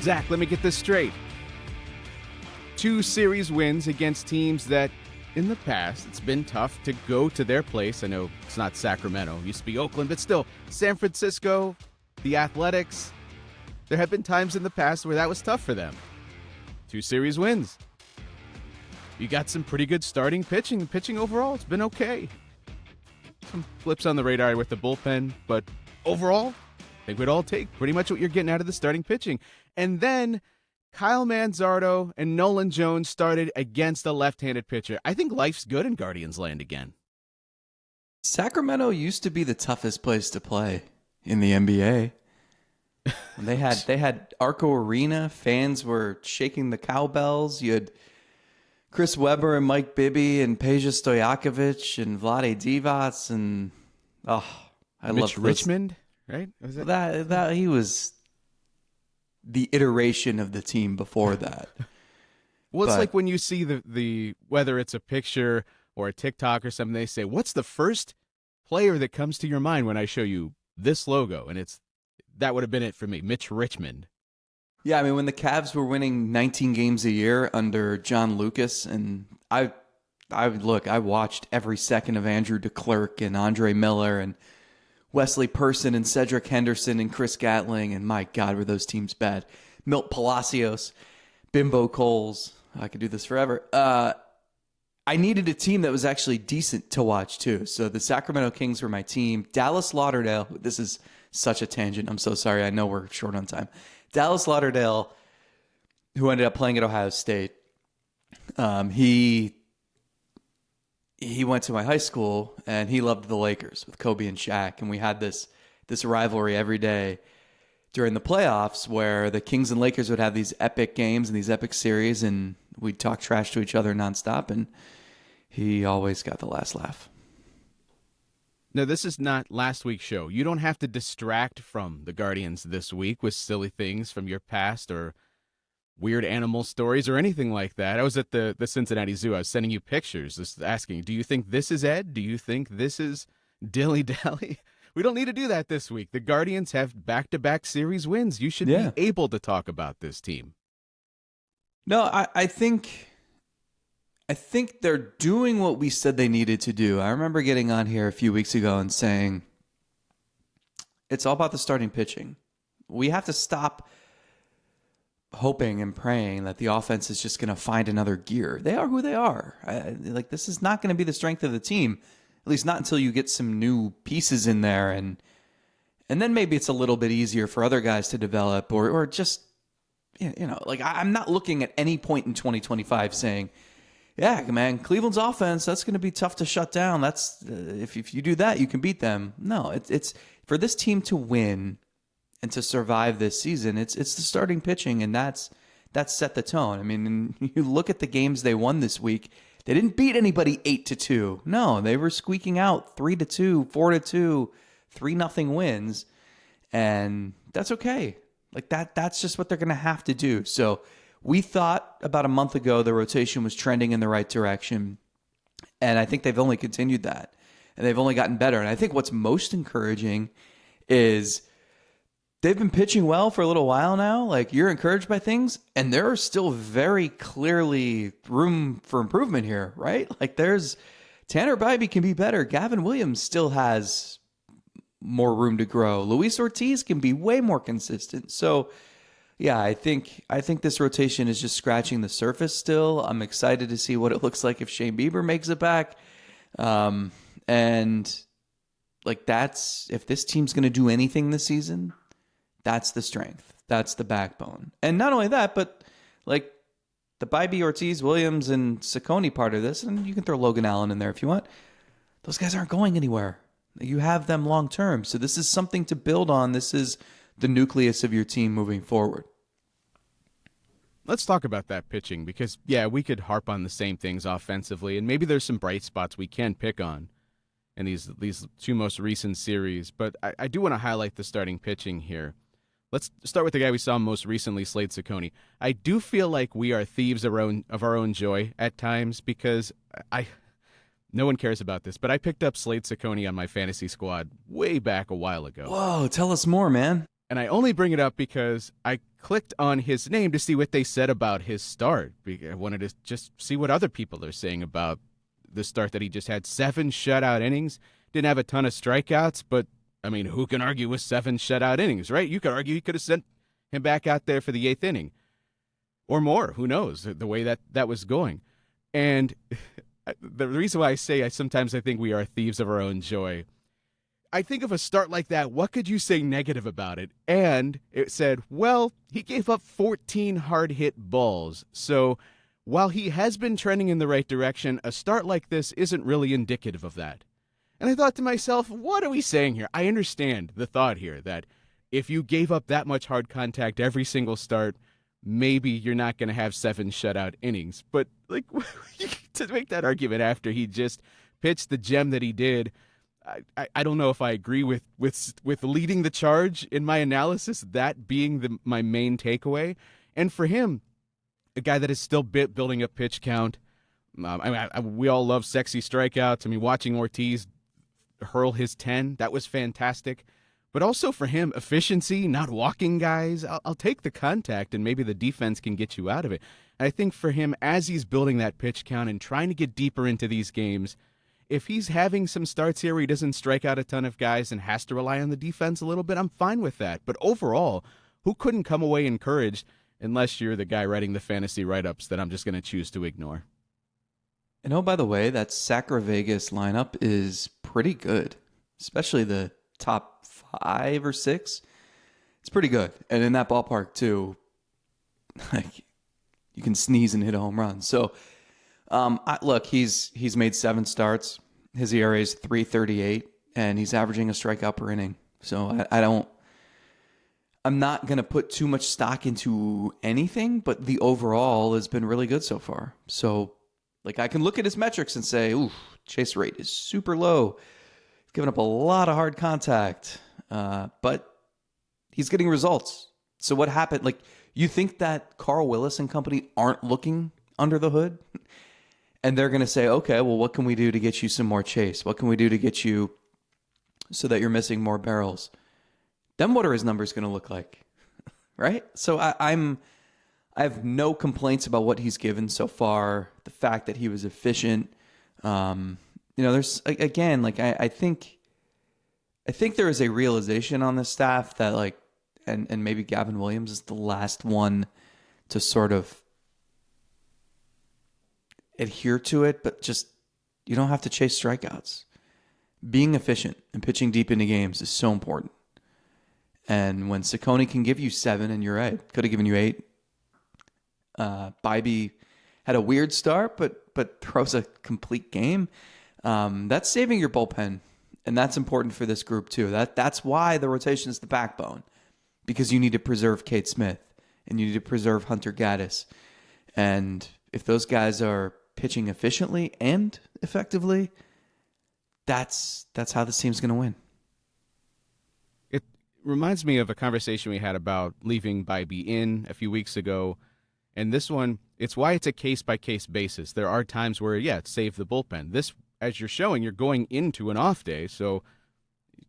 Zach, let me get this straight. 2 series wins against teams that, in the past, it's been tough to go to their place. I know it's not Sacramento. It used to be Oakland, but still, San Francisco, the Athletics. There have been times in the past where that was tough for them. 2 series wins. You got some pretty good starting pitching. The pitching overall, it's been okay. Some flips on the radar with the bullpen, but overall, I think we'd all take pretty much what you're getting out of the starting pitching. And then Kyle Manzardo and Nolan Jones started against a left-handed pitcher. I think life's good in Guardians land again. Sacramento used to be the toughest place to play in the NBA. They had Arco Arena. Fans were shaking the cowbells. You had Chris Webber and Mike Bibby and Peja Stojakovic and Vlade Divac and I love Mitch Richmond, right? Was it? That he was the iteration of the team before that. Well, it's like when you see the whether it's a picture or a TikTok or something, they say, "What's the first player that comes to your mind when I show you this logo?" And that would have been it for me, Mitch Richmond. Yeah, I mean, when the Cavs were winning 19 games a year under John Lucas, and I watched every second of Andrew DeClercq and Andre Miller and Wesley Person and Cedric Henderson and Chris Gatling, and my God, were those teams bad. Milt Palacios, Bimbo Coles. I could do this forever. I needed a team that was actually decent to watch, too. So the Sacramento Kings were my team. Dallas Lauderdale, this is such a tangent. I'm so sorry. I know we're short on time. Dallas Lauderdale, who ended up playing at Ohio State, he went to my high school, and he loved the Lakers with Kobe and Shaq, and we had this rivalry every day during the playoffs where the Kings and Lakers would have these epic games and these epic series, and we'd talk trash to each other nonstop, and he always got the last laugh. No, this is not last week's show. You don't have to distract from the Guardians this week with silly things from your past or weird animal stories or anything like that. I was at the Cincinnati Zoo. I was sending you pictures, just asking, do you think this is Ed? Do you think this is Dilly Dally? We don't need to do that this week. The Guardians have back-to-back series wins. You should be able to talk about this team. No, I think they're doing what we said they needed to do. I remember getting on here a few weeks ago and saying, it's all about the starting pitching. We have to stop hoping and praying that the offense is just going to find another gear. They are who they are. This is not going to be the strength of the team, at least not until you get some new pieces in there. And then maybe it's a little bit easier for other guys to develop or just, I'm not looking at any point in 2025 saying, yeah, man, Cleveland's offense, that's going to be tough to shut down. That's if you do that, you can beat them. No, it's for this team to win and to survive this season, it's the starting pitching, and that's set the tone. I mean, you look at the games they won this week, they didn't beat anybody 8-2. No, they were squeaking out 3-2, 4-2, 3-0 wins, and that's okay. That's just what they're going to have to do. So we thought about a month ago the rotation was trending in the right direction, and I think they've only continued that, and they've only gotten better. And I think what's most encouraging is they've been pitching well for a little while now. You're encouraged by things, and there are still very clearly room for improvement here, right? There's Tanner Bybee can be better. Gavin Williams still has more room to grow. Luis Ortiz can be way more consistent. So yeah, I think this rotation is just scratching the surface still. I'm excited to see what it looks like if Shane Bieber makes it back. If this team's going to do anything this season, that's the strength. That's the backbone. And not only that, but the Bybee, Ortiz, Williams, and Cecconi part of this, and you can throw Logan Allen in there if you want. Those guys aren't going anywhere. You have them long term. So this is something to build on. This is the nucleus of your team moving forward. Let's talk about that pitching because, we could harp on the same things offensively, and maybe there's some bright spots we can pick on in these 2 most recent series. But I do want to highlight the starting pitching here. Let's start with the guy we saw most recently, Slade Cecconi. I do feel like we are thieves of our own joy at times because no one cares about this, but I picked up Slade Cecconi on my fantasy squad way back a while ago. Whoa, tell us more, man. And I only bring it up because I clicked on his name to see what they said about his start. I wanted to just see what other people are saying about the start that he just had. 7 shutout innings. Didn't have a ton of strikeouts, but, I mean, who can argue with 7 shutout innings, right? You could argue he could have sent him back out there for the 8th inning. Or more, who knows, the way that was going. And the reason why I say sometimes I think we are thieves of our own joy, I think of a start like that, what could you say negative about it? And it said, well, he gave up 14 hard-hit balls. So while he has been trending in the right direction, a start like this isn't really indicative of that. And I thought to myself, what are we saying here? I understand the thought here that if you gave up that much hard contact every single start, maybe you're not going to have 7 shutout innings. But like to make that argument after he just pitched the gem that he did, I don't know if I agree with leading the charge in my analysis, that being my main takeaway. And for him, a guy that is still building up pitch count. We all love sexy strikeouts. I mean, watching Ortiz hurl his 10, that was fantastic. But also for him, efficiency, not walking guys. I'll take the contact, and maybe the defense can get you out of it. And I think for him, as he's building that pitch count and trying to get deeper into these games, if he's having some starts here where he doesn't strike out a ton of guys and has to rely on the defense a little bit, I'm fine with that. But overall, who couldn't come away encouraged unless you're the guy writing the fantasy write-ups that I'm just going to choose to ignore? And oh, by the way, that Sacra Vegas lineup is pretty good, especially the top 5 or 6. It's pretty good. And in that ballpark, too, like, you can sneeze and hit a home run. So, look, he's made 7 starts. His ERA is 3.38, and he's averaging a strikeout per inning. So I'm not going to put too much stock into anything, but the overall has been really good so far. So, like, I can look at his metrics and say, ooh, chase rate is super low. He's given up a lot of hard contact, but he's getting results. So what happened? Like, you think that Carl Willis and company aren't looking under the hood? And they're going to say, okay, well, what can we do to get you some more chase? What can we do to get you so that you're missing more barrels? Then what are his numbers going to look like? Right? So I have no complaints about what he's given so far. The fact that he was efficient. There's, again, like, I think there is a realization on the staff that, like, and maybe Gavin Williams is the last one to sort of adhere to it, but just, you don't have to chase strikeouts. Being efficient and pitching deep into games is so important. And when Cecconi can give you 7, and you're right, could have given you 8. Bybee had a weird start, but throws a complete game. That's saving your bullpen, and that's important for this group too. That's why the rotation is the backbone, because you need to preserve Cade Smith and you need to preserve Hunter Gaddis. And if those guys are pitching efficiently and effectively, that's how this team's going to win. It reminds me of a conversation we had about leaving Bybee in a few weeks ago. And this one, it's why it's a case-by-case basis. There are times where, save the bullpen. This, as you're showing, you're going into an off day, so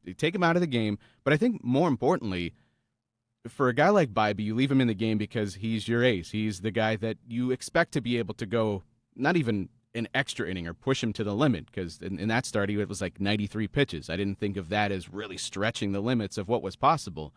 you take him out of the game. But I think more importantly, for a guy like Bybee, you leave him in the game because he's your ace. He's the guy that you expect to be able to go not even an extra inning or push him to the limit, because in that start, it was like 93 pitches. I didn't think of that as really stretching the limits of what was possible.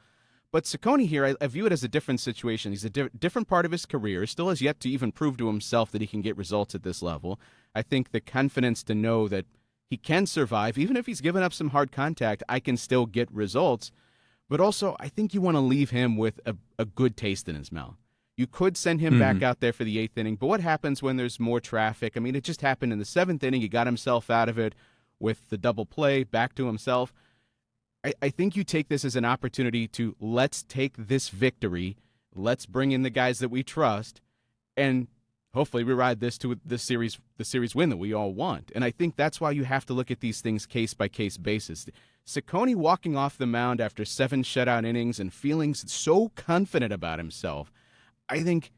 But Sakone here, I view it as a different situation. He's a different part of his career. Still has yet to even prove to himself that he can get results at this level. I think the confidence to know that he can survive, even if he's given up some hard contact, I can still get results. But also, I think you want to leave him with a good taste in his mouth. You could send him back out there for the 8th inning, but what happens when there's more traffic? I mean, it just happened in the 7th inning. He got himself out of it with the double play, back to himself. I think you take this as an opportunity to let's take this victory, let's bring in the guys that we trust, and hopefully we ride this to the series win that we all want. And I think that's why you have to look at these things case-by-case basis. Cecconi walking off the mound after 7 shutout innings and feeling so confident about himself, I think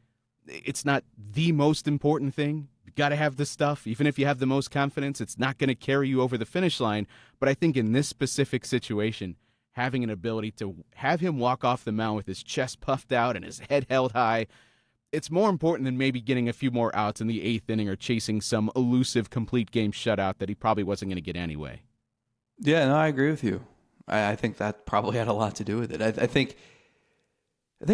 it's not the most important thing. You got to have the stuff. Even if you have the most confidence, it's not going to carry you over the finish line. But I think in this specific situation, having an ability to have him walk off the mound with his chest puffed out and his head held high, it's more important than maybe getting a few more outs in the 8th inning or chasing some elusive complete game shutout that he probably wasn't going to get anyway. Yeah, no, I agree with you. I think that probably had a lot to do with it. I think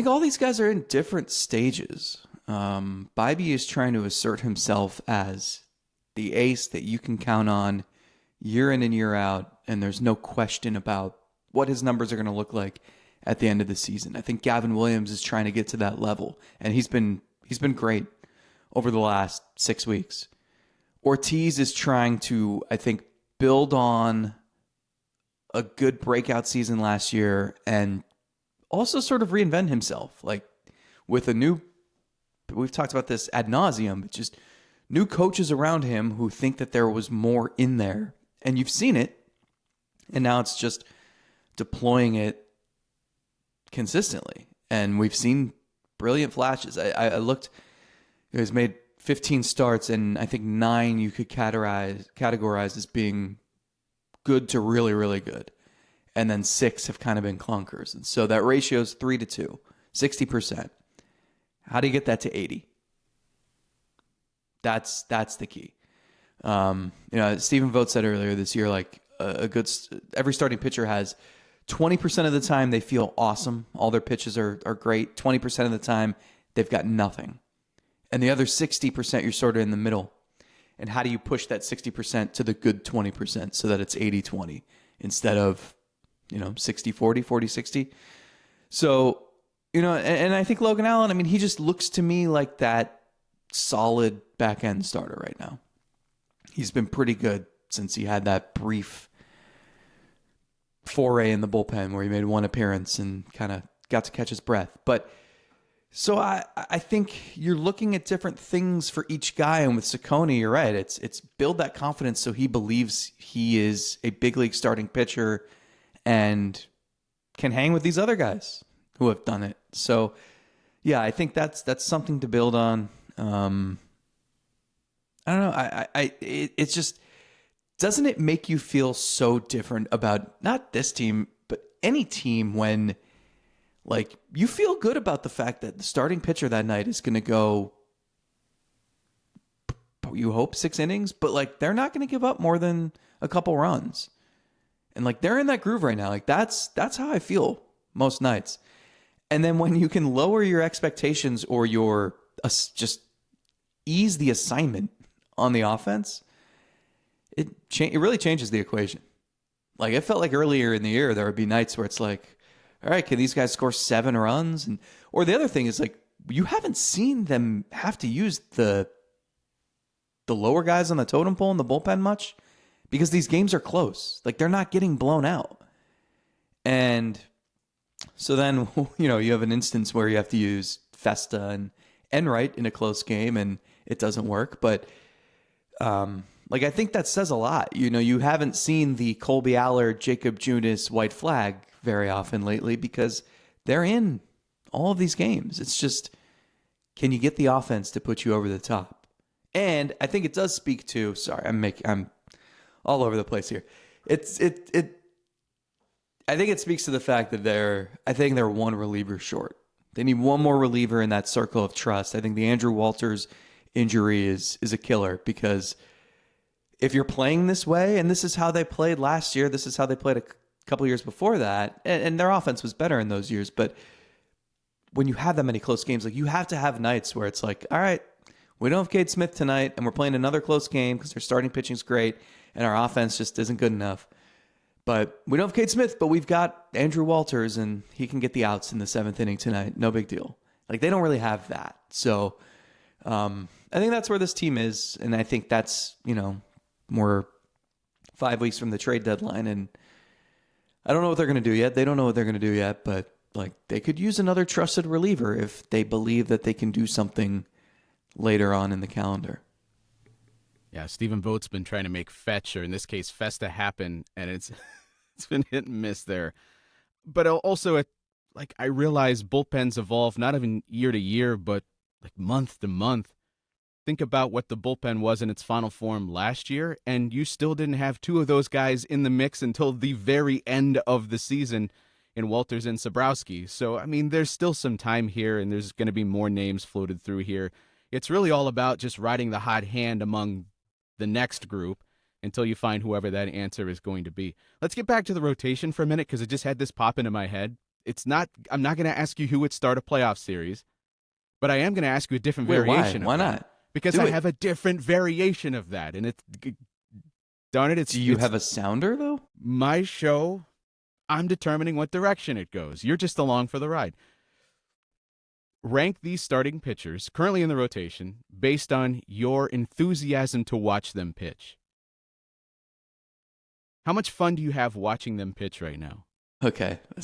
all these guys are in different stages. Bibee is trying to assert himself as the ace that you can count on year in and year out, and there's no question about what his numbers are going to look like at the end of the season. I think Gavin Williams is trying to get to that level, and he's been great over the last 6 weeks. Ortiz is trying to, I think, build on a good breakout season last year and also sort of reinvent himself, like with a new, we've talked about this ad nauseum, but just new coaches around him who think that there was more in there. And you've seen it, and now it's just deploying it consistently. And we've seen brilliant flashes. I looked, he's made 15 starts, and I think 9 you could categorize as being good to really, really good. And then 6 have kind of been clunkers. And so that ratio is 3-2, 60%. How do you get that to 80? That's the key. Stephen Vogt said earlier this year, like every starting pitcher has 20% of the time they feel awesome. All their pitches are great. 20% of the time they've got nothing. And the other 60% you're sort of in the middle. And how do you push that 60% to the good 20% so that it's 80-20 instead of, 60-40, 40-60? So, and I think Logan Allen, I mean, he just looks to me like that solid back end starter right now. He's been pretty good since he had that brief foray in the bullpen where he made one appearance and kind of got to catch his breath. But so I think you're looking at different things for each guy. And with Cecconi, you're right. It's build that confidence so he believes he is a big league starting pitcher and can hang with these other guys who have done it. So, yeah, I think that's something to build on. I don't know. It's just, doesn't it make you feel so different about not this team, but any team when, like, you feel good about the fact that the starting pitcher that night is going to go, you hope 6 innings, but like they're not going to give up more than a couple runs. And like they're in that groove right now. Like that's how I feel most nights. And then when you can lower your expectations or just ease the assignment on the offense, it really changes the equation. Like it felt like earlier in the year there would be nights where it's like, all right, can these guys score 7 runs? Or the other thing is like you haven't seen them have to use the lower guys on the totem pole in the bullpen much because these games are close. Like they're not getting blown out. And so then, you have an instance where you have to use Festa and Enright in a close game and it doesn't work. But I think that says a lot. You haven't seen the Colby Allard, Jacob Junis white flag very often lately because they're in all of these games. It's just, can you get the offense to put you over the top? And I think it does speak to, sorry, I'm all over the place here. I think it speaks to the fact that they're one reliever short. They need one more reliever in that circle of trust. I think the Andrew Walters injury is a killer because if you're playing this way, and this is how they played last year, this is how they played a couple years before that, and their offense was better in those years, but when you have that many close games, like you have to have nights where it's like, all right, we don't have Cade Smith tonight, and we're playing another close game because their starting pitching's great, and our offense just isn't good enough. But we don't have Cade Smith, but we've got Andrew Walters, and he can get the outs in the 7th inning tonight. No big deal. Like, they don't really have that. So I think that's where this team is, and I think that's, more 5 weeks from the trade deadline, and I don't know what they're going to do yet. They don't know what they're going to do yet, but like they could use another trusted reliever if they believe that they can do something later on in the calendar. Yeah, Stephen Vogt's been trying to make Fetch, or in this case, Festa, happen, and it's been hit and miss there. But also, I realize bullpens evolve not even year to year, but like month to month. think about what the bullpen was in its final form last year, and you still didn't have two of those guys in the mix until the very end of the season in Walters and Sabrowski. So, I mean, there's still some time here, and there's going to be more names floated through here. It's really all about just riding the hot hand among the next group until you find whoever that answer is going to be. Let's get back to the rotation for a minute, because I just had this pop into my head. I'm not going to ask you who would start a playoff series, but I am going to ask you a different variation. Why of that. not? Because I have a different variation of that, and darn it, Do you have a sounder though? My show. I'm determining what direction it goes. You're just along for the ride. Rank these starting pitchers currently in the rotation based on your enthusiasm to watch them pitch. How much fun do you have watching them pitch right now? Okay, I'm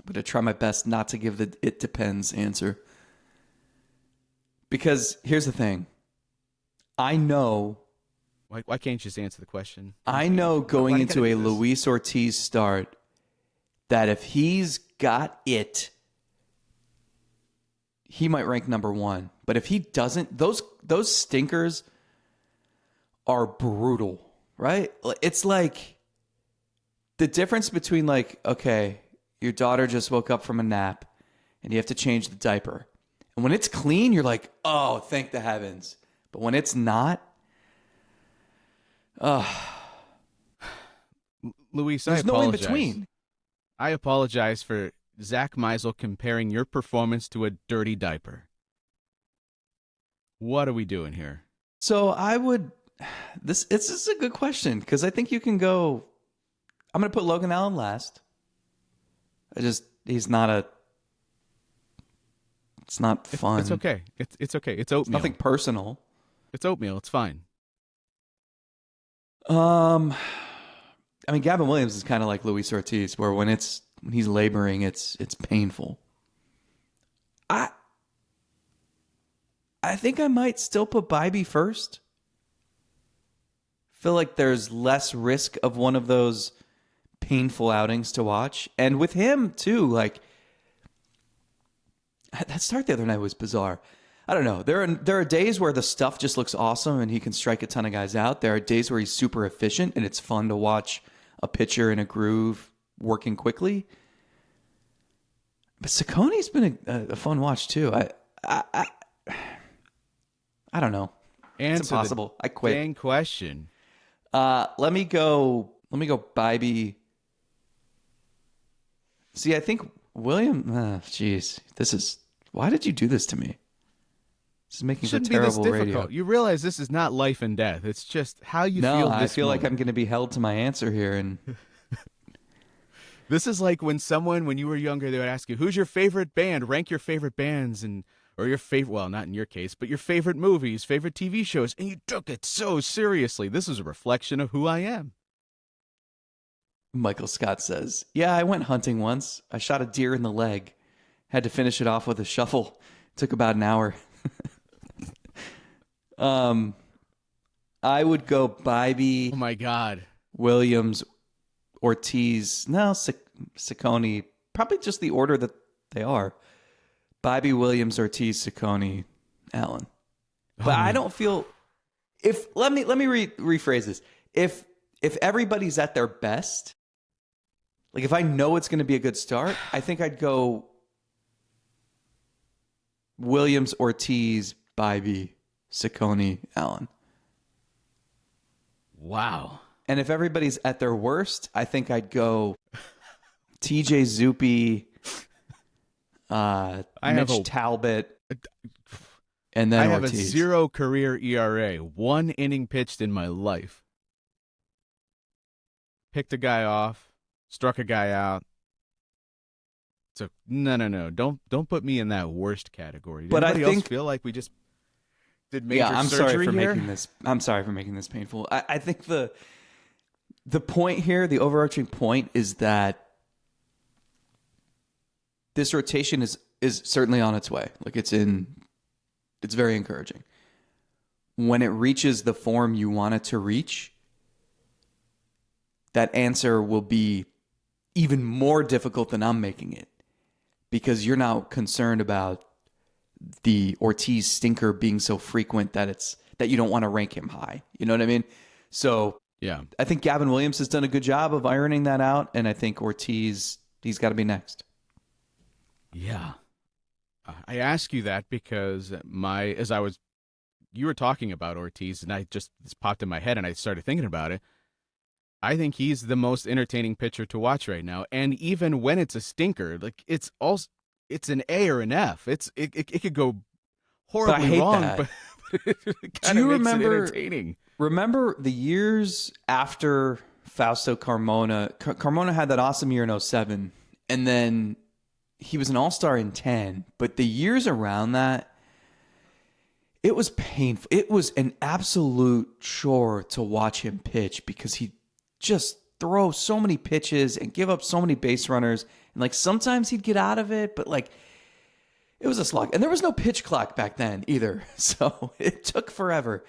going to try my best not to give the "it depends" answer. Because here's the thing. I know... Why can't you just answer the question? I know going into a Luis Ortiz start that if he's got it, he might rank number one. But if he doesn't, those stinkers are brutal, right? It's like the difference between like, okay, your daughter just woke up from a nap and you have to change the diaper. And when it's clean, you're like, oh, thank the heavens. But when it's not, Luis, there's I apologize. no in between. I apologize for Zach Meisel comparing your performance to a dirty diaper. What are we doing here? So I would. This is a good question because I think you can go. I'm going to put Logan Allen last. He's not a. It's not fun. It's okay. It's okay. It's oatmeal. It's nothing personal. It's oatmeal. It's fine. I mean, Gavin Williams is kind of like Luis Ortiz, where when he's laboring, it's painful. I think I might still put Bybee first. Feel like there's less risk of one of those painful outings to watch, and with him too, like that start the other night was bizarre. I don't know. There are days where the stuff just looks awesome and he can strike a ton of guys out. There are days where he's super efficient and it's fun to watch a pitcher in a groove working quickly. But Saccone's been a fun watch too. I don't know. It's impossible. I quit. Dang question. Let me go Bybee. See, I think William. Jeez, why did you do this to me? This is making for terrible radio. You realize this is not life and death. It's just how you feel. No, I feel like I'm going to be held to my answer here, and this is like when you were younger, they would ask you, "Who's your favorite band? Rank your favorite bands or your favorite." Well, not in your case, but your favorite movies, favorite TV shows, and you took it so seriously. This is a reflection of who I am. Michael Scott says, "Yeah, I went hunting once. I shot a deer in the leg. Had to finish it off with a shovel. Took about an hour." I would go Bybee. Oh my God. Williams, Ortiz. No, Cecconi. Probably just the order that they are. Bybee, Williams, Ortiz, Cecconi, Allen. But I don't feel. Let me rephrase this. If everybody's at their best, like if I know it's going to be a good start, I think I'd go Williams, Ortiz, Bybee, Cecconi, Allen. Wow. And if everybody's at their worst, I think I'd go T.J. Zuppe, Mitch Talbot, and then I have Ortiz. a 0 career ERA, 1 inning pitched in my life. Picked a guy off, struck a guy out. So no. Don't put me in that worst category. Did anybody else feel like we just did major surgery here? I'm sorry for making this painful. I think the point here, the overarching point, is that this rotation is certainly on its way. Like it's very encouraging. When it reaches the form you want it to reach, that answer will be even more difficult than I'm making it, because you're now concerned about the Ortiz stinker being so frequent that you don't want to rank him high. You know what I mean? So Yeah. I think Gavin Williams has done a good job of ironing that out, and I think Ortiz, he's got to be next. Yeah. I ask you that because you were talking about Ortiz, and this popped in my head, and I started thinking about it. I think he's the most entertaining pitcher to watch right now, and even when it's a stinker, like it's an A or an F. It could go horribly But I hate wrong, that. but it Do kind you of makes it remember? entertaining. Remember the years after Fausto Carmona? Carmona had that awesome year in 2007, and then he was an all-star in 2010. But the years around that, it was painful. It was an absolute chore to watch him pitch because he just throw so many pitches and give up so many base runners. And like sometimes he'd get out of it, but like it was a slog. And there was no pitch clock back then either. So it took forever.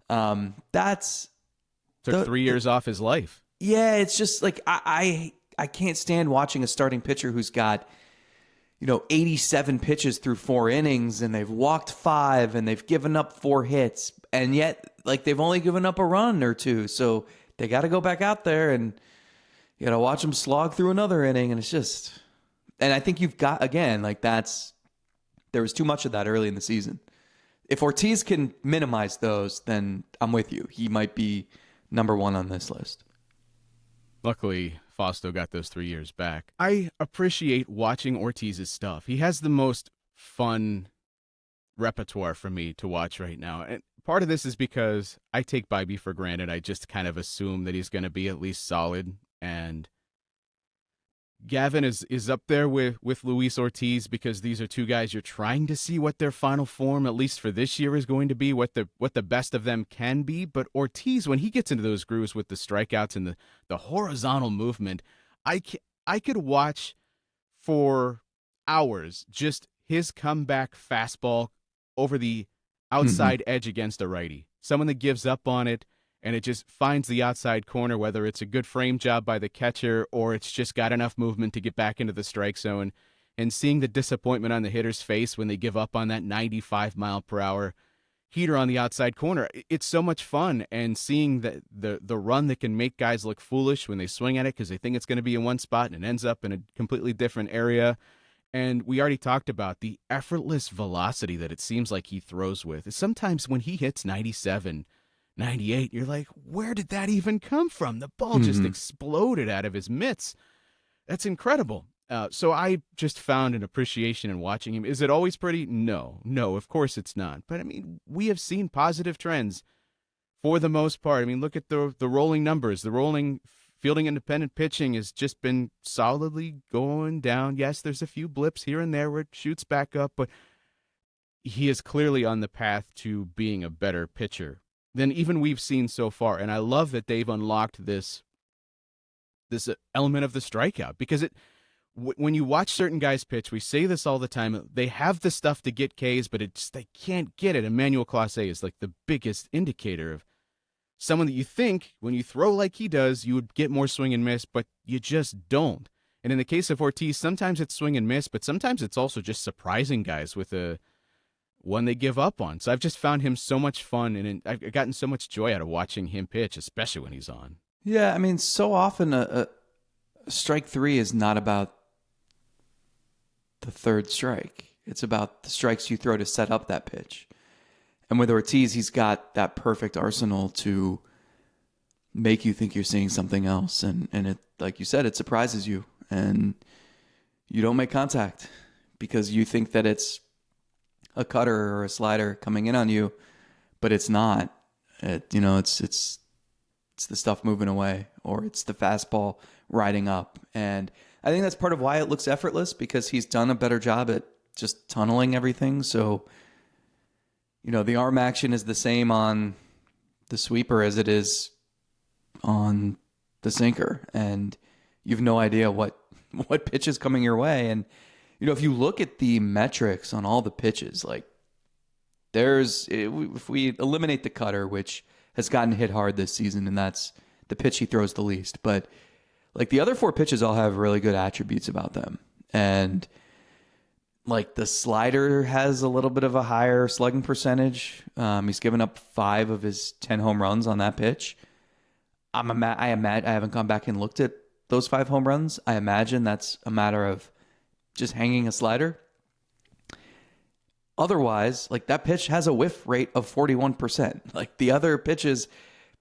Took 3 years off his life. Yeah, it's just like I can't stand watching a starting pitcher who's got 87 pitches through 4 innings, and they've walked 5 and they've given up 4 hits, and yet like they've only given up a run or 2. So they got to go back out there and you got to watch them slog through another inning, and it's just. And I think you've got again like there was too much of that early in the season. If Ortiz can minimize those, then I'm with you. He might be number 1 on this list. Luckily, Fausto got those 3 years back. I appreciate watching Ortiz's stuff. He has the most fun repertoire for me to watch right now. And part of this is because I take Bybee for granted. I just kind of assume that he's going to be at least solid. And Gavin is up there with Luis Ortiz because these are 2 guys you're trying to see what their final form, at least for this year, is going to be, what the best of them can be. But Ortiz, when he gets into those grooves with the strikeouts and the horizontal movement, I could watch for hours just his comeback fastball over the outside edge against a righty. Someone that gives up on it, and it just finds the outside corner, whether it's a good frame job by the catcher or it's just got enough movement to get back into the strike zone. And seeing the disappointment on the hitter's face when they give up on that 95-mile-per-hour heater on the outside corner, it's so much fun. And seeing the run that can make guys look foolish when they swing at it because they think it's going to be in one spot and it ends up in a completely different area. And we already talked about the effortless velocity that it seems like he throws with. Sometimes when he hits 97, 98, you're like, where did that even come from? The ball just exploded out of his mitts. That's incredible. So I just found an appreciation in watching him. Is it always pretty? No, of course it's not. But I mean, we have seen positive trends for the most part. I mean, look at the rolling numbers. The rolling fielding independent pitching has just been solidly going down. Yes, there's a few blips here and there where it shoots back up, but he is clearly on the path to being a better pitcher than even we've seen so far. And I love that they've unlocked this element of the strikeout, because when you watch certain guys pitch, we say this all the time, they have the stuff to get Ks, but they can't get it. Emmanuel Clase is like the biggest indicator of someone that you think when you throw like he does, you would get more swing and miss, but you just don't. And in the case of Ortiz, sometimes it's swing and miss, but sometimes it's also just surprising guys with one they give up on. So I've just found him so much fun, and I've gotten so much joy out of watching him pitch, especially when he's on. Yeah, I mean, so often a strike 3 is not about the third strike. It's about the strikes you throw to set up that pitch. And with Ortiz, he's got that perfect arsenal to make you think you're seeing something else. And it, like you said, it surprises you. And you don't make contact because you think that it's a cutter or a slider coming in on you, but it's not. It's the stuff moving away, or it's the fastball riding up. And I think that's part of why it looks effortless, because he's done a better job at just tunneling everything. So, the arm action is the same on the sweeper as it is on the sinker, and you have no idea what pitch is coming your way. And if you look at the metrics on all the pitches, like if we eliminate the cutter, which has gotten hit hard this season, and that's the pitch he throws the least, but like the other 4 pitches all have really good attributes about them. And Like the slider has a little bit of a higher slugging percentage. He's given up 5 of his 10 home runs on that pitch. I haven't gone back and looked at those 5 home runs. I imagine that's a matter of just hanging a slider. Otherwise, like that pitch has a whiff rate of 41%. Like the other pitches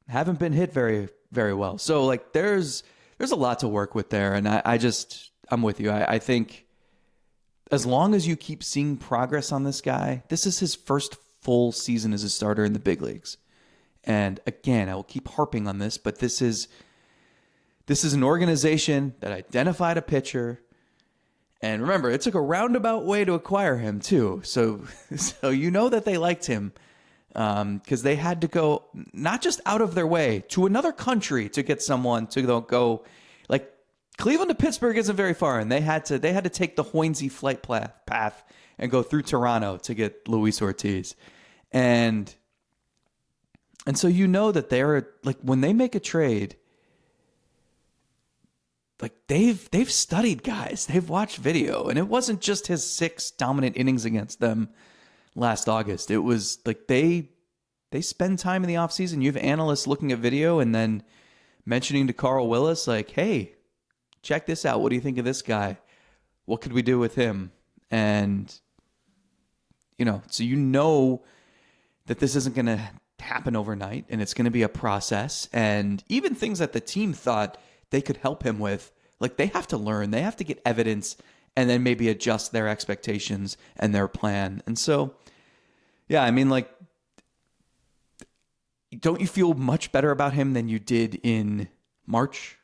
haven't been hit very, very well. So like there's a lot to work with there. And I'm with you. I think as long as you keep seeing progress on this guy, this is his first full season as a starter in the big leagues. And again, I will keep harping on this, but this is an organization that identified a pitcher. And remember, it took a roundabout way to acquire him too. So you know that they liked him because they had to go not just out of their way to another country to get someone to go. Like Cleveland to Pittsburgh isn't very far, and they had to take the Hoynesy flight path and go through Toronto to get Luis Ortiz, and so you know that they're like when they make a trade. Like they've studied guys, they've watched video, and it wasn't just his 6 dominant innings against them last August. It was like they spend time in the offseason. You have analysts looking at video and then mentioning to Carl Willis, like, hey, check this out. What do you think of this guy? What could we do with him? And, so you know that this isn't going to happen overnight, and it's going to be a process. And even things that the team thought they could help him with, like they have to learn, they have to get evidence, and then maybe adjust their expectations and their plan. And so, yeah, I mean, like, don't you feel much better about him than you did in March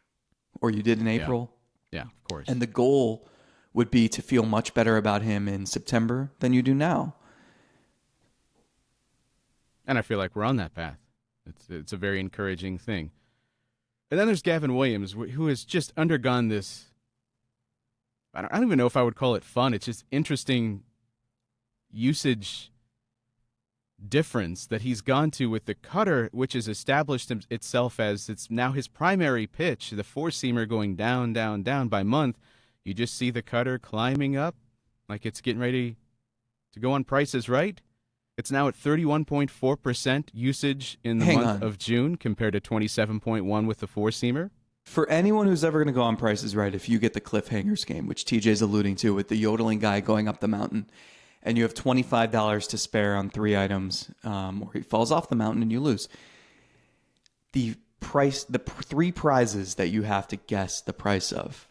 or you did in April? Yeah, of course. And the goal would be to feel much better about him in September than you do now. And I feel like we're on that path. It's a very encouraging thing. And then there's Gavin Williams, who has just undergone this, I don't even know if I would call it fun. It's just interesting usage difference that he's gone to with the cutter, which has established itself as it's now his primary pitch, the 4-seamer going down, down, down by month. You just see the cutter climbing up like it's getting ready to go on Price is Right. It's now at 31.4% usage in the month of June compared to 27.1% with the 4-seamer. For anyone who's ever going to go on Price is Right, if you get the cliffhangers game, which TJ's alluding to with the yodeling guy going up the mountain, and you have $25 to spare on 3 items, or he falls off the mountain and you lose. The 3 prizes that you have to guess the price of,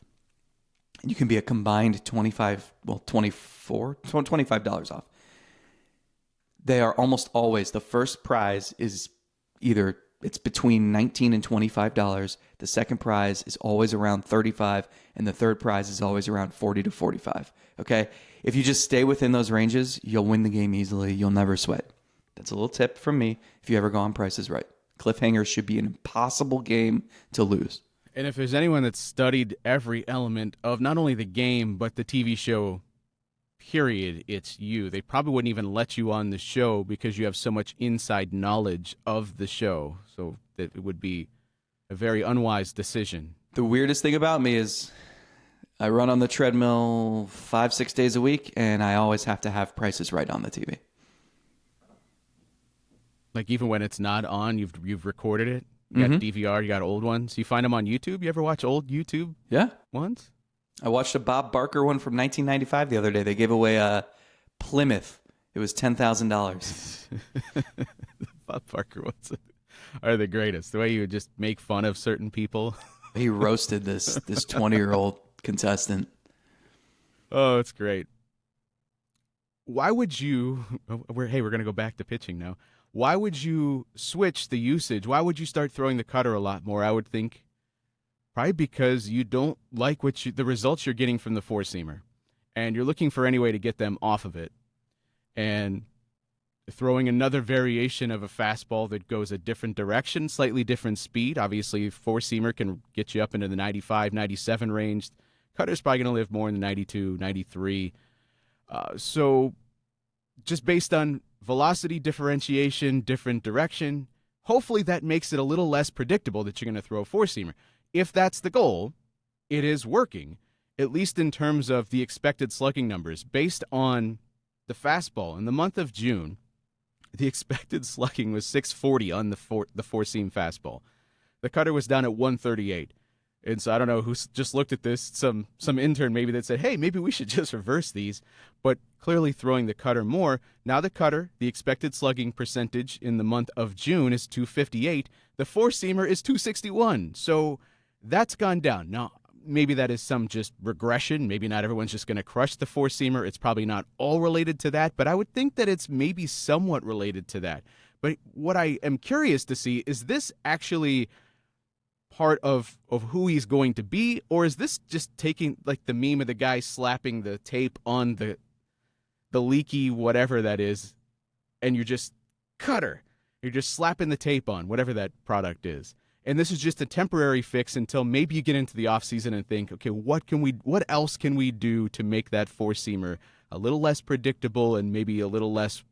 you can be a combined $25 off. They are almost always, the first prize is either it's between $19 and $25. The second prize is always around $35, and the third prize is always around $40 to $45. Okay? If you just stay within those ranges, you'll win the game easily. You'll never sweat. That's a little tip from me if you ever go on Price is Right. Cliffhangers should be an impossible game to lose. And if there's anyone that's studied every element of not only the game, but the TV show, period, it's you. They probably wouldn't even let you on the show because you have so much inside knowledge of the show. So that it would be a very unwise decision. The weirdest thing about me is I run on the treadmill 5-6 days a week, and I always have to have Price is Right on the TV. Like even when it's not on, you've recorded it. You got DVR, you got old ones. You find them on YouTube? You ever watch old YouTube ones? I watched a Bob Barker one from 1995 the other day. They gave away a Plymouth. It was $10,000. Bob Barker ones are the greatest. The way you would just make fun of certain people. He roasted this 20-year-old contestant. Oh, it's great. Why would you... we're going to go back to pitching now. Why would you switch the usage? Why would you start throwing the cutter a lot more? I would think probably because you don't like the results you're getting from the 4-seamer, and you're looking for any way to get them off of it. And throwing another variation of a fastball that goes a different direction, slightly different speed. Obviously, 4-seamer can get you up into the 95, 97 range. Cutter's probably going to live more in the 92, 93. So just based on velocity differentiation, different direction, hopefully that makes it a little less predictable that you're going to throw a 4-seamer. If that's the goal, it is working. at least in terms of the expected slugging numbers, based on the fastball. In the month of June, the expected slugging was 640 on the four-seam fastball. The cutter was down at 138. And so I don't know who just looked at this, some intern maybe that said, hey, maybe we should just reverse these, but clearly throwing the cutter more. Now the cutter, the expected slugging percentage in the month of June is 258. The four-seamer is 261. So that's gone down. Now, maybe that is some just regression. Maybe not everyone's just going to crush the four-seamer. It's probably not all related to that, but I would think that it's maybe somewhat related to that. But what I am curious to see, is this actually part of who he's going to be, or is this just taking like the meme of the guy slapping the tape on the leaky whatever that is, and you're just cutter, you're just slapping the tape on whatever that product is, and this is just a temporary fix until maybe you get into the off season and think, okay, what else can we do to make that four-seamer a little less predictable and maybe a little less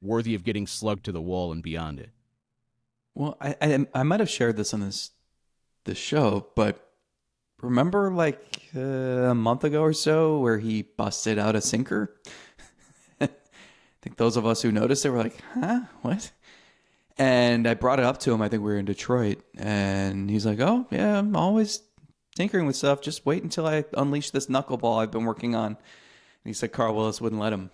worthy of getting slugged to the wall and beyond it? Well, I might have shared this on this show, but remember like a month ago or so where he busted out a sinker? I think those of us who noticed it were like, huh? What? And I brought it up to him. I think we were in Detroit. And he's like, oh, yeah, I'm always tinkering with stuff. Just wait until I unleash this knuckleball I've been working on. And he said Carl Willis wouldn't let him.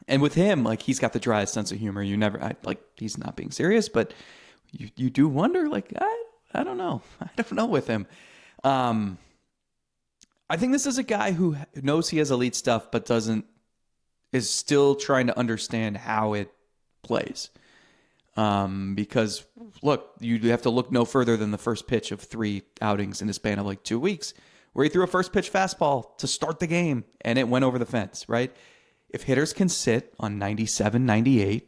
And with him, like, he's got the driest sense of humor. He's not being serious, but you do wonder, like, I don't know. I don't know with him. I think this is a guy who knows he has elite stuff, but is still trying to understand how it plays. Because look, you have to look no further than the first pitch of 3 outings in a span of like 2 weeks, where he threw a first pitch fastball to start the game and it went over the fence, right? If hitters can sit on 97, 98,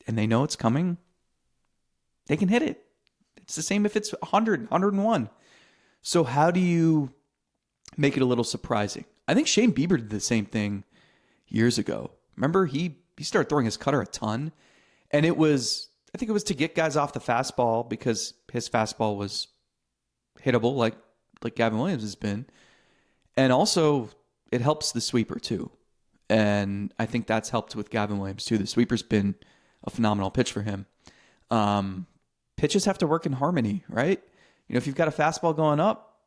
and they know it's coming, they can hit it. It's the same if it's 100, 101. So how do you make it a little surprising? I think Shane Bieber did the same thing years ago. Remember, he started throwing his cutter a ton, and I think it was to get guys off the fastball because his fastball was hittable like Gavin Williams has been. And also, it helps the sweeper too. And I think that's helped with Gavin Williams too. The sweeper's been a phenomenal pitch for him. Pitches have to work in harmony, right? You know, if you've got a fastball going up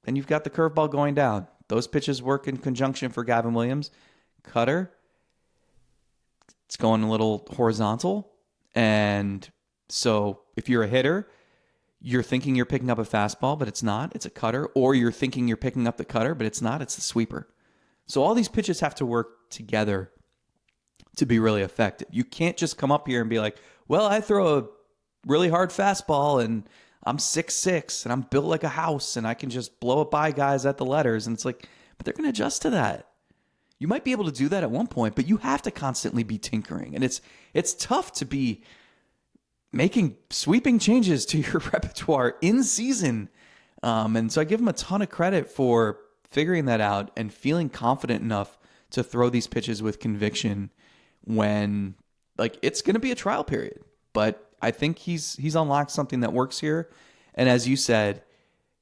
and you've got the curveball going down, those pitches work in conjunction for Gavin Williams. Cutter, it's going a little horizontal. And so if you're a hitter, you're thinking you're picking up a fastball, but it's not. It's a cutter. Or you're thinking you're picking up the cutter, but it's not. It's the sweeper. So all these pitches have to work together to be really effective. You can't just come up here and be like, well, I throw a really hard fastball and I'm 6'6" and I'm built like a house and I can just blow it by guys at the letters. And it's like, but they're going to adjust to that. You might be able to do that at one point, but you have to constantly be tinkering. And it's tough to be making sweeping changes to your repertoire in season. And so I give him a ton of credit for figuring that out and feeling confident enough to throw these pitches with conviction when, like, it's going to be a trial period. But I think he's unlocked something that works here. And as you said,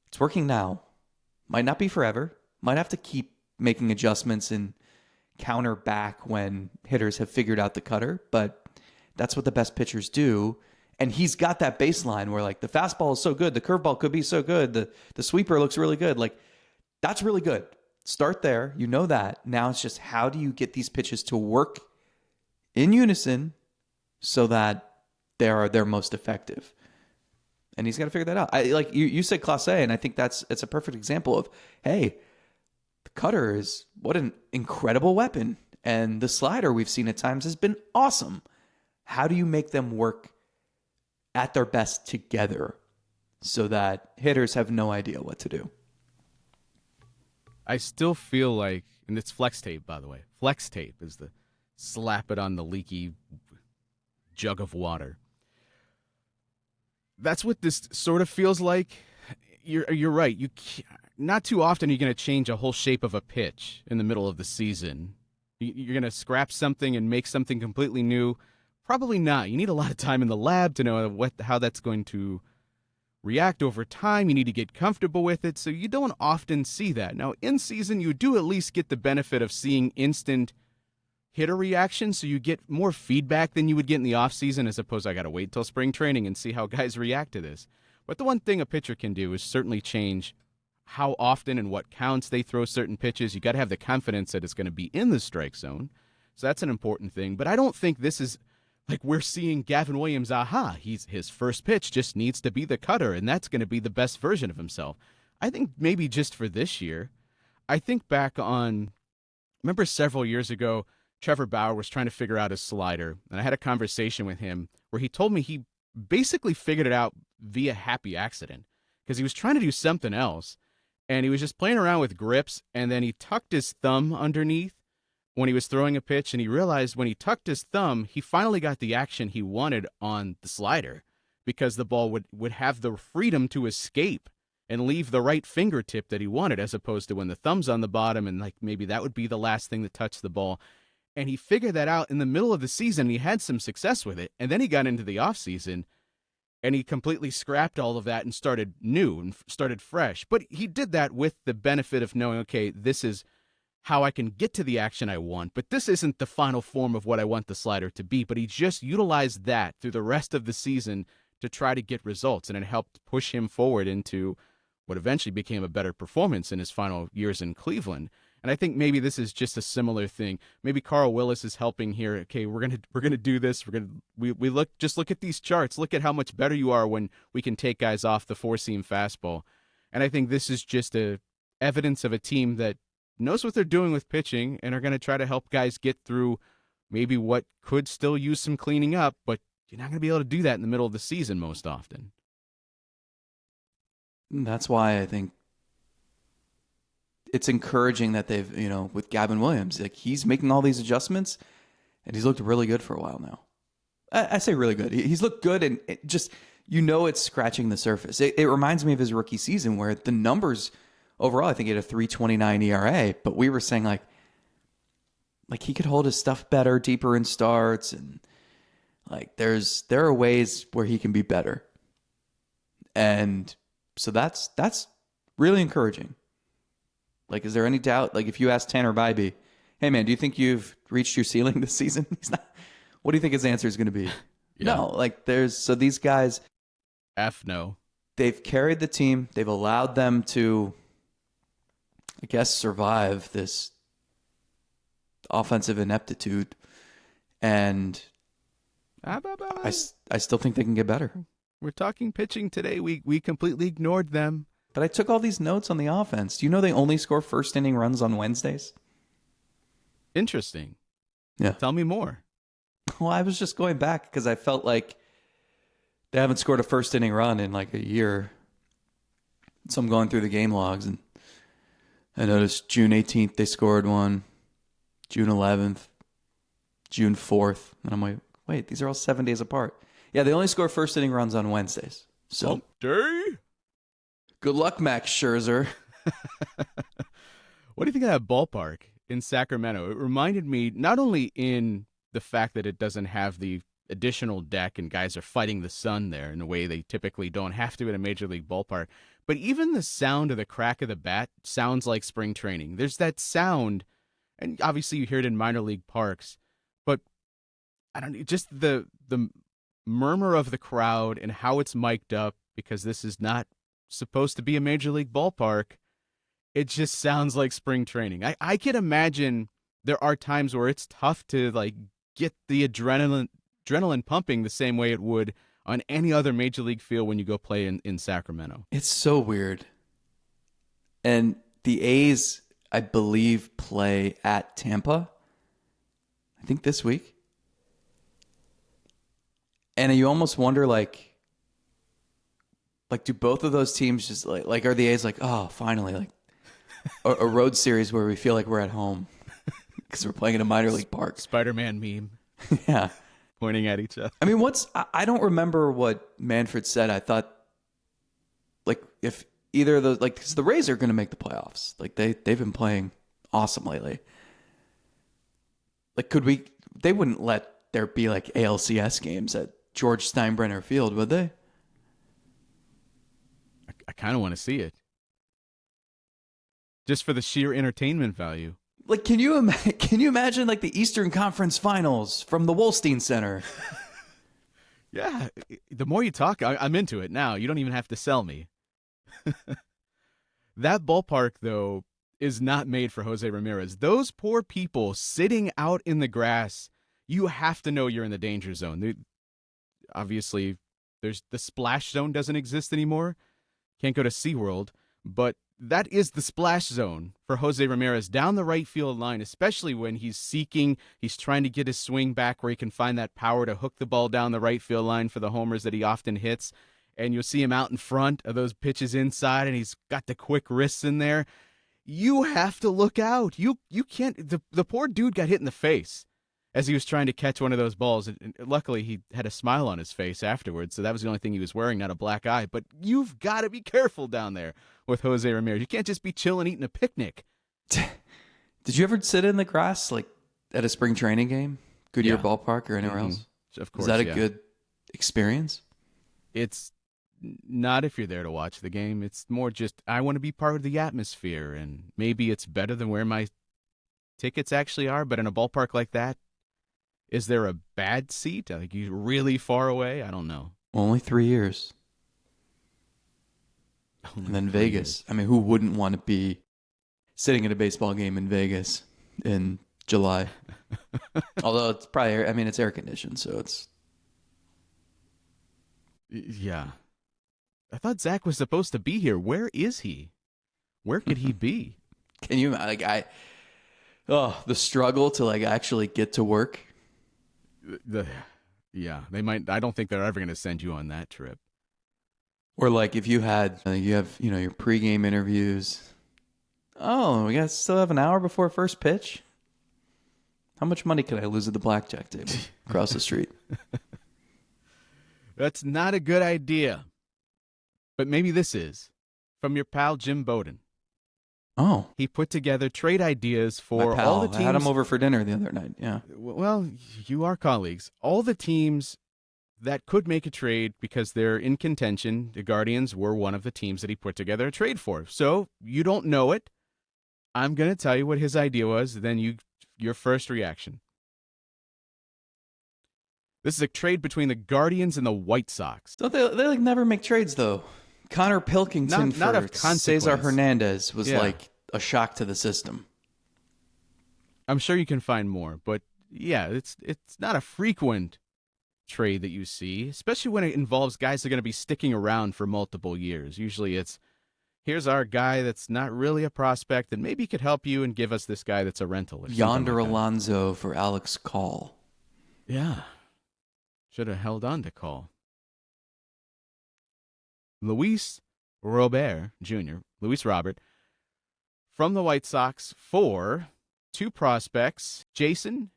it's working now. Might not be forever. Might have to keep making adjustments and counter back when hitters have figured out the cutter. But that's what the best pitchers do. And he's got that baseline where, like, the fastball is so good, the curveball could be so good, the sweeper looks really good. Like, that's really good. Start there. You know that. Now it's just, how do you get these pitches to work in unison so that they're most effective? And he's got to figure that out. Like you said, Clase, and I think it's a perfect example of, hey, the cutter is what an incredible weapon, and the slider we've seen at times has been awesome. How do you make them work at their best together so that hitters have no idea what to do? I still feel like, and it's flex tape, by the way. Flex tape is the slap it on the leaky jug of water. That's what this sort of feels like. You're right. Not too often you're going to change a whole shape of a pitch in the middle of the season. You're going to scrap something and make something completely new. Probably not. You need a lot of time in the lab to know how that's going to react over time. You need to get comfortable with it. So you don't often see that. Now, in season, you do at least get the benefit of seeing instant hitter reaction. So you get more feedback than you would get in the offseason, as opposed to I got to wait till spring training and see how guys react to this. But the one thing a pitcher can do is certainly change how often and what counts they throw certain pitches. You got to have the confidence that it's going to be in the strike zone. So that's an important thing. But I don't think this is like we're seeing Gavin Williams, his first pitch just needs to be the cutter, and that's going to be the best version of himself. I think maybe just for this year, I think back on, remember several years ago, Trevor Bauer was trying to figure out his slider, and I had a conversation with him where he told me he basically figured it out via happy accident because he was trying to do something else, and he was just playing around with grips, and then he tucked his thumb underneath when he was throwing a pitch, and he realized when he tucked his thumb, he finally got the action he wanted on the slider because the ball would have the freedom to escape and leave the right fingertip that he wanted, as opposed to when the thumb's on the bottom and like maybe that would be the last thing that touched the ball. And he figured that out in the middle of the season. He had some success with it, and then he got into the offseason, and he completely scrapped all of that and started new and started fresh. But he did that with the benefit of knowing, okay, this is how I can get to the action I want, but this isn't the final form of what I want the slider to be. But he just utilized that through the rest of the season to try to get results, and it helped push him forward into what eventually became a better performance in his final years in Cleveland. And I think maybe this is just a similar thing. Maybe Carl Willis is helping here. Okay, we're gonna do this. We look at these charts. Look at how much better you are when we can take guys off the four-seam fastball. And I think this is just a evidence of a team that knows what they're doing with pitching and are going to try to help guys get through maybe what could still use some cleaning up, but you're not going to be able to do that in the middle of the season most often. That's why I think it's encouraging that they've, with Gavin Williams, like he's making all these adjustments and he's looked really good for a while now. I say really good. He's looked good, and it just, it's scratching the surface. It reminds me of his rookie season where the numbers overall, I think he had a 3.29 ERA, but we were saying like he could hold his stuff better, deeper in starts, and like there are ways where he can be better. And so that's really encouraging. Like, is there any doubt? Like, if you ask Tanner Bybee, hey man, do you think you've reached your ceiling this season? He's not. What do you think his answer is going to be? Yeah. No, like so these guys, no. They've carried the team. They've allowed them to, I guess, survive this offensive ineptitude, and I still think they can get better. We're talking pitching today. We completely ignored them. But I took all these notes on the offense. Do you know they only score first inning runs on Wednesdays? Interesting. Yeah. Tell me more. Well, I was just going back because I felt like they haven't scored a first inning run in like a year. So I'm going through the game logs, and I noticed June 18th they scored one, June 11th, June 4th. And I'm like, wait, these are all 7 days apart. Yeah, they only score first inning runs on Wednesdays. So Hump day? Good luck, Max Scherzer. What do you think of that ballpark in Sacramento? It reminded me not only in the fact that it doesn't have the additional deck and guys are fighting the sun there in a way they typically don't have to in a major league ballpark, but even the sound of the crack of the bat sounds like spring training. There's that sound, and obviously you hear it in minor league parks, but I don't know, just the murmur of the crowd and how it's mic'd up, because this is not supposed to be a major league ballpark. It just sounds like spring training. I can imagine there are times where it's tough to like get the adrenaline pumping the same way it would on any other major league field when you go play in Sacramento. It's so weird. And the A's, I believe, play at Tampa, I think this week. And you almost wonder, like do both of those teams just like are the A's like, oh, finally, like a road series where we feel like we're at home because we're playing in a minor league park? Spider-Man meme. Yeah. Pointing at each other. I mean, I don't remember what Manfred said. I thought, like, if either of those, like, because the Rays are going to make the playoffs. Like, they've been playing awesome lately. Like, they wouldn't let there be, like, ALCS games at George Steinbrenner Field, would they? I kind of want to see it. Just for the sheer entertainment value. Like, can you imagine like the Eastern Conference Finals from the Wolstein Center? Yeah, the more you talk, I'm into it now. You don't even have to sell me. That ballpark, though, is not made for Jose Ramirez. Those poor people sitting out in the grass, you have to know you're in the danger zone. Obviously, there's the splash zone doesn't exist anymore. Can't go to SeaWorld, but that is the splash zone for Jose Ramirez down the right field line, especially when he's trying to get his swing back where he can find that power to hook the ball down the right field line for the homers that he often hits. And you'll see him out in front of those pitches inside, and he's got the quick wrists in there. You have to look out. You can't. The poor dude got hit in the face as he was trying to catch one of those balls. And luckily, he had a smile on his face afterwards, so that was the only thing he was wearing, not a black eye. But you've got to be careful down there with Jose Ramirez. You can't just be chilling, eating a picnic. Did you ever sit in the grass, like at a spring training game, Goodyear Ballpark or anywhere else? Of course. Is that a good experience? It's not if you're there to watch the game. It's more just, I want to be part of the atmosphere, and maybe it's better than where my tickets actually are. But in a ballpark like that, is there a bad seat? Like, you really far away? I don't know. Only 3 years. And then Vegas. I mean, who wouldn't want to be sitting at a baseball game in Vegas in July? Although it's probably, I mean, it's air conditioned, so it's. Yeah. I thought Zach was supposed to be here. Where is he? Where could he be? Can you, like, the struggle to, like, actually get to work. Yeah, they might. I don't think they're ever going to send you on that trip. Or like if you have, your pregame interviews. Oh, we still have an hour before first pitch. How much money could I lose at the blackjack table across the street? That's not a good idea. But maybe this is from your pal Jim Bowden. Oh, he put together trade ideas for all the teams. I had him over for dinner the other night. Yeah. Well, you are colleagues. All the teams that could make a trade because they're in contention. The Guardians were one of the teams that he put together a trade for. So you don't know it. I'm going to tell you what his idea was. Then your first reaction. This is a trade between the Guardians and the White Sox. Don't they like never make trades though? Connor Pilkington for Cesar Hernandez was like a shock to the system. I'm sure you can find more, but yeah, it's not a frequent trade that you see, especially when it involves guys that are going to be sticking around for multiple years. Usually it's, here's our guy that's not really a prospect and maybe could help you and give us this guy that's a rental. Yonder Alonso for Alex Call. Yeah. Should have held on to Call. Luis Robert Jr., Luis Robert, from the White Sox for two prospects, Jason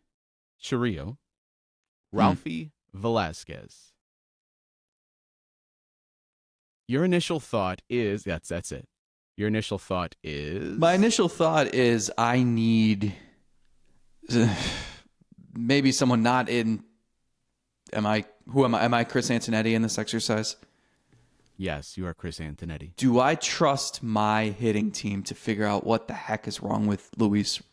Chourio, Ralphie Velasquez. Your initial thought is, that's it. Your initial thought is? My initial thought is I need maybe someone not in, am I Chris Antonetti in this exercise? Yes, you are Chris Antonetti. Do I trust my hitting team to figure out what the heck is wrong with Luis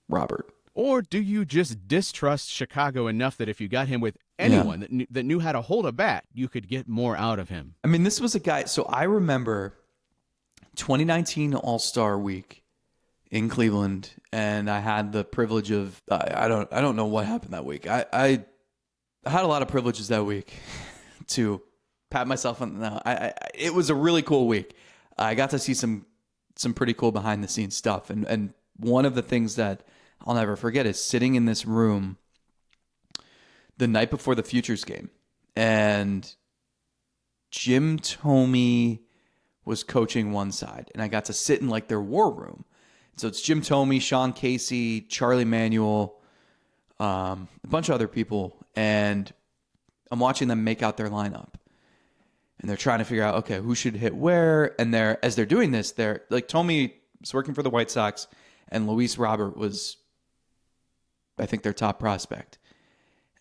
Robert? Or do you just distrust Chicago enough that if you got him with anyone that knew how to hold a bat, you could get more out of him? I mean, this was a guy. So I remember 2019 All-Star Week in Cleveland, and I had the privilege of I don't know what happened that week. I had a lot of privileges that week to pat myself on the. It was a really cool week. I got to see some pretty cool behind the scenes stuff, and one of the things that I'll never forget is sitting in this room the night before the Futures game, and Jim Thome was coaching one side, and I got to sit in like their war room. So it's Jim Thome, Sean Casey, Charlie Manuel, a bunch of other people, and I'm watching them make out their lineup. And they're trying to figure out, okay, who should hit where. And as they're doing this, they're like, Thome was working for the White Sox, and Luis Robert was, I think, their top prospect.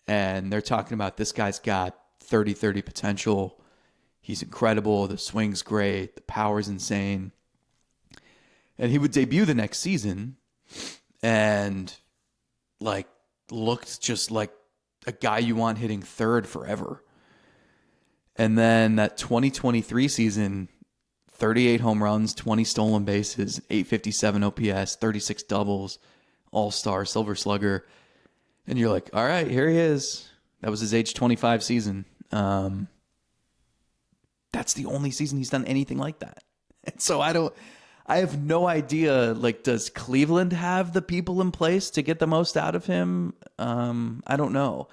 And they're talking about this guy's got 30-30 potential. He's incredible. The swing's great. The power's insane. And he would debut the next season and like looked just like a guy you want hitting third forever. And then that 2023 season, 38 home runs, 20 stolen bases, 857 OPS, 36 doubles, all-star, silver slugger. And you're like, all right, here he is. That was his age 25 season. That's the only season he's done anything like that. And so I have no idea, like, does Cleveland have the people in place to get the most out of him? I don't know.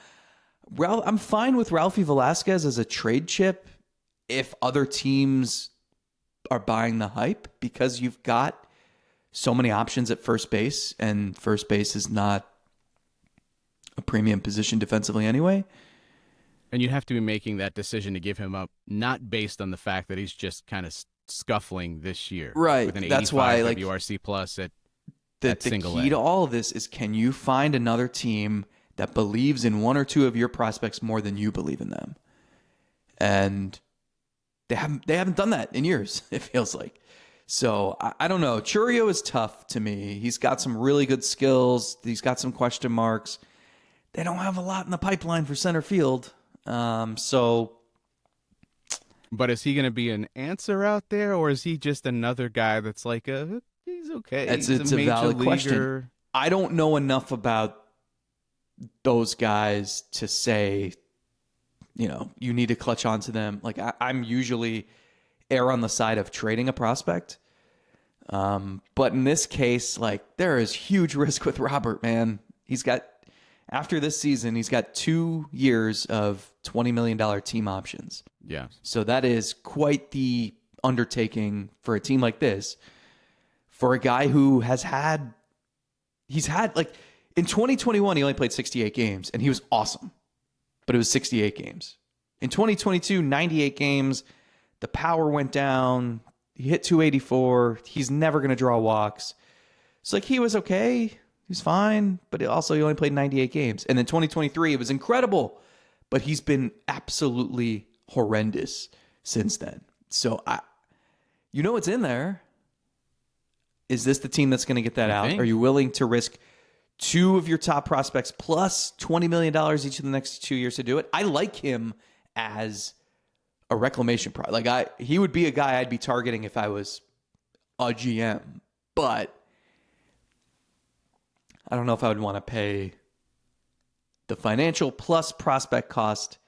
I'm fine with Ralphie Velasquez as a trade chip if other teams are buying the hype, because you've got so many options at first base, and first base is not a premium position defensively anyway. And you'd have to be making that decision to give him up, not based on the fact that he's just kind of scuffling this year. Right. With an That's 85 why, like, WRC plus at the single key A. to all of this is, can you find another team that believes in one or two of your prospects more than you believe in them? And they haven't done that in years, it feels like. So I don't know. Chourio is tough to me. He's got some really good skills. He's got some question marks. They don't have a lot in the pipeline for center field. So, but is he going to be an answer out there, or is he just another guy that's like he's okay? It's He's a major valid leaguer. question. I don't know enough about those guys to say, you need to clutch onto them. Like, I'm usually err on the side of trading a prospect. But in this case, like, there is huge risk with Robert, man. After this season, he's got 2 years of $20 million team options. Yeah. So that is quite the undertaking for a team like this, for a guy who he's had like, in 2021, he only played 68 games, and he was awesome, but it was 68 games. In 2022, 98 games, the power went down, he hit 284, he's never going to draw walks. So, like, he was okay. He's fine, but also he only played 98 games. And then 2023, it was incredible, but he's been absolutely horrendous since then. So, what's in there. Is this the team that's going to get that out? Are you willing to risk 2 of your top prospects plus $20 million each of the next 2 years to do it? I like him as a reclamation product. Like, he would be a guy I'd be targeting if I was a GM, but I don't know if I would want to pay the financial plus prospect cost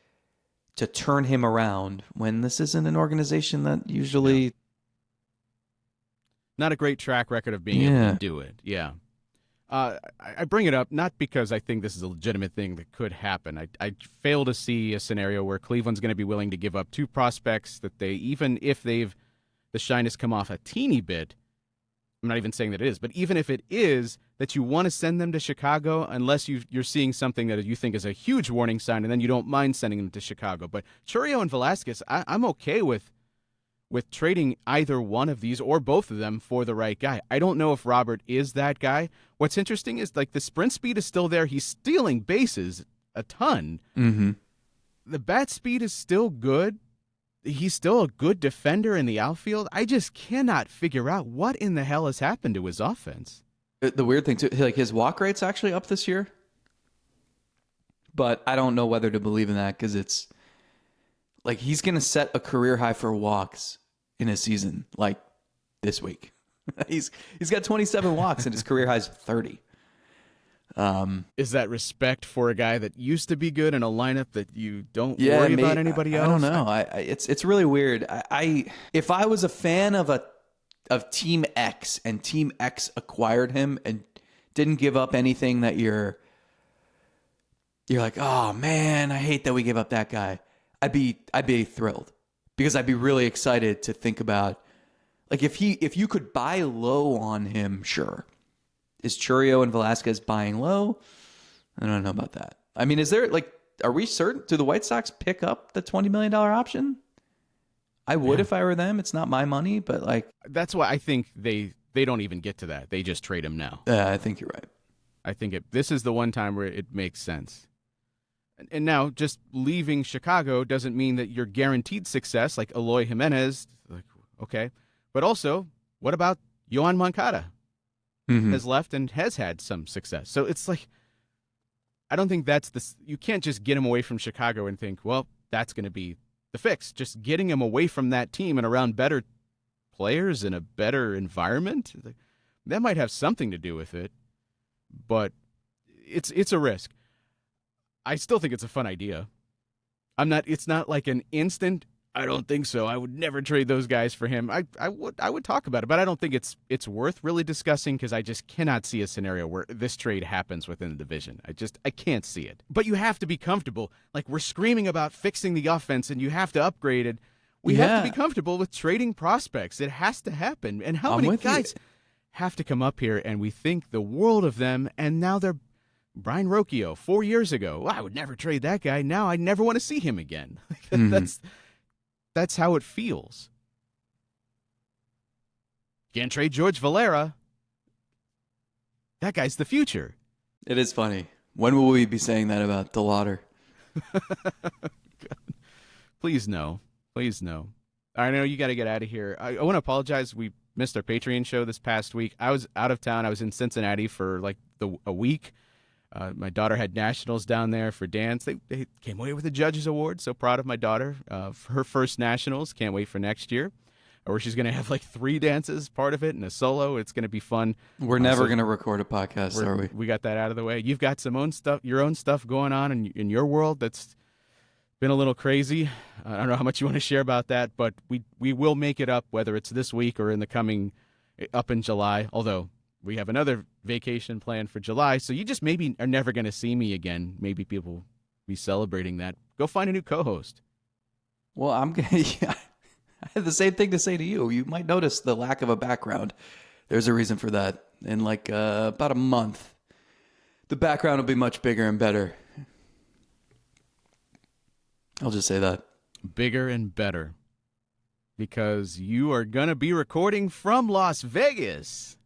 to turn him around when this isn't an organization that usually... Yeah. Not a great track record of being able to do it. Yeah. I bring it up not because I think this is a legitimate thing that could happen. I fail to see a scenario where Cleveland's going to be willing to give up 2 prospects that they, even if the shyness come off a teeny bit, I'm not even saying that it is, but even if it is, that you want to send them to Chicago unless you're seeing something that you think is a huge warning sign, and then you don't mind sending them to Chicago. But Chourio and Velasquez, I'm okay with trading either one of these or both of them for the right guy. I don't know if Robert is that guy. What's interesting is, like, the sprint speed is still there. He's stealing bases a ton. Mm-hmm. The bat speed is still good. He's still a good defender in the outfield. I just cannot figure out what in the hell has happened to his offense. The weird thing, too, like, his walk rate's actually up this year. But I don't know whether to believe in that, because it's like he's going to set a career high for walks in a season, like this week. He's got 27 walks and his career high is 30. Is that respect for a guy that used to be good in a lineup that you don't worry about anybody else? I don't know. It's really weird. If I was a fan of Team X and Team X acquired him and didn't give up anything that you're like, oh man, I hate that we gave up that guy, I'd be thrilled, because I'd be really excited to think about, like, if you could buy low on him, sure. Is Chourio and Velasquez buying low? I don't know about that. I mean, is there, like, are we certain? Do the White Sox pick up the $20 million option? I would if I were them. It's not my money, but, like, that's why I think they don't even get to that. They just trade him now. I think you're right. I think this is the one time where it makes sense. And now, just leaving Chicago doesn't mean that you're guaranteed success, like Eloy Jimenez. Like, okay. But also, what about Yohan Moncada? Has left and has had some success. So it's like, I don't think you can't just get him away from Chicago and think, well, that's going to be the fix. Just getting him away from that team and around better players in a better environment, that might have something to do with it. But it's a risk. I still think it's a fun idea. It's not like an instant, I don't think so. I would never trade those guys for him. I would talk about it, but I don't think it's worth really discussing because I just cannot see a scenario where this trade happens within the division. I can't see it. But you have to be comfortable. Like, we're screaming about fixing the offense and you have to upgrade it. We have to be comfortable with trading prospects. It has to happen. And how many guys have to come up here and we think the world of them, and now they're Brian Rocchio 4 years ago. Well, I would never trade that guy. Now I never want to see him again. That's how it feels. Can't trade George Valera. That guy's the future. It is funny. When will we be saying that about the Lauder? Please no. Please no. I know you got to get out of here. I want to apologize. We missed our Patreon show this past week. I was out of town. I was in Cincinnati for like a week. My daughter had nationals down there for dance. They came away with a judges award. So proud of my daughter for her first nationals. Can't wait for next year, where she's going to have like 3 dances, part of it, and a solo. It's going to be fun. We're never going to record a podcast, are we? We got that out of the way. You've got your own stuff going on in your world that's been a little crazy. I don't know how much you want to share about that, but we will make it up, whether it's this week or in the coming up in July. Although we have another vacation planned for July, so you just maybe are never going to see me again. Maybe people will be celebrating that. Go find a new co-host. Well, I had the same thing to say to you. You might notice the lack of a background. There's a reason for that. In like about a month, the background will be much bigger and better. I'll just say that. Bigger and better. Because you are going to be recording from Las Vegas.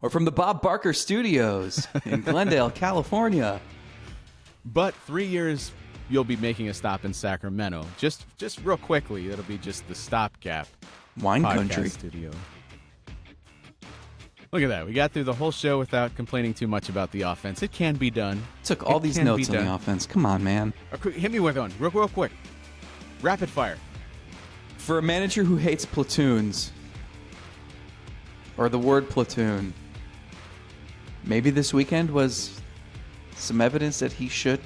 Or from the Bob Barker Studios in Glendale, California. But 3 years, you'll be making a stop in Sacramento. Just real quickly, it'll be just the stopgap. Wine country. Studio. Look at that. We got through the whole show without complaining too much about the offense. It can be done. Took all these notes on the offense. Come on, man. Hit me with one. Real quick. Rapid fire. For a manager who hates platoons, or the word platoon, maybe this weekend was some evidence that he should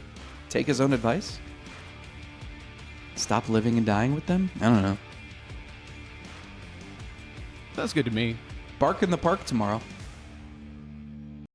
take his own advice? Stop living and dying with them? I don't know. Sounds good to me. Bark in the park tomorrow.